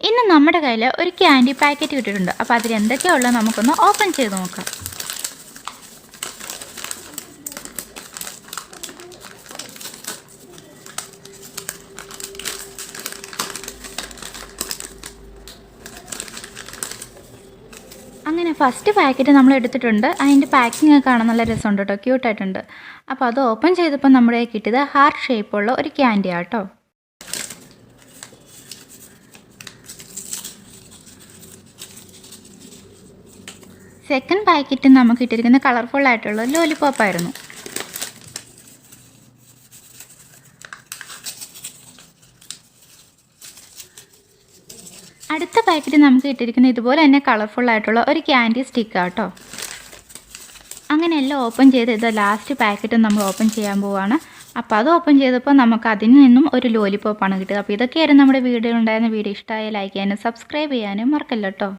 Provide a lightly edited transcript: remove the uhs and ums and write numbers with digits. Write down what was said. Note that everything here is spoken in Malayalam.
ഇന്ന് നമ്മുടെ കയ്യിൽ ഒരു ക്യാൻഡി പാക്കറ്റ് കിട്ടിയിട്ടുണ്ട്. അപ്പോൾ അതിൽ എന്തൊക്കെയാണ് ഉള്ളത് നമുക്കൊന്ന് ഓപ്പൺ ചെയ്ത് നോക്കാം. അങ്ങനെ ഫസ്റ്റ് പാക്കറ്റ് നമ്മൾ എടുത്തിട്ടുണ്ട്. അതിൻ്റെ പാക്കിംഗ് ഒക്കെ കാണാൻ നല്ല രസമുണ്ട് കേട്ടോ, ക്യൂട്ടായിട്ടുണ്ട്. അപ്പോൾ അത് ഓപ്പൺ ചെയ്തപ്പോൾ നമ്മുടെ കിട്ടിയത് ഹാർട്ട് ഷേപ്പുള്ള ഒരു ക്യാൻഡിയാണ് കേട്ടോ. സെക്കൻഡ് പാക്കറ്റ് നമുക്ക് ഇട്ടിരിക്കുന്ന കളർഫുള്ളായിട്ടുള്ള ലോലിപോപ്പായിരുന്നു. അടുത്ത പാക്കറ്റ് നമുക്ക് ഇട്ടിരിക്കുന്ന ഇതുപോലെ തന്നെ കളർഫുള്ളായിട്ടുള്ള ഒരു ക്യാൻഡി സ്റ്റിക്കാണ് കേട്ടോ. അങ്ങനെ എല്ലാം ഓപ്പൺ ചെയ്ത് ഇത് ലാസ്റ്റ് പാക്കറ്റും നമ്മൾ ഓപ്പൺ ചെയ്യാൻ പോവുകയാണ്. അപ്പോൾ അത് ഓപ്പൺ ചെയ്തപ്പോൾ നമുക്ക് അതിൽ നിന്നും ഒരു ലോലിപോപ്പാണ് കിട്ടിയത്. അപ്പോൾ ഇതൊക്കെയായിരുന്നു നമ്മുടെ വീഡിയോ ഉണ്ടായിരുന്ന. വീഡിയോ ഇഷ്ടമായ ലൈക്ക് ചെയ്യാനും സബ്സ്ക്രൈബ് ചെയ്യാനും മറക്കല്ലോ കേട്ടോ.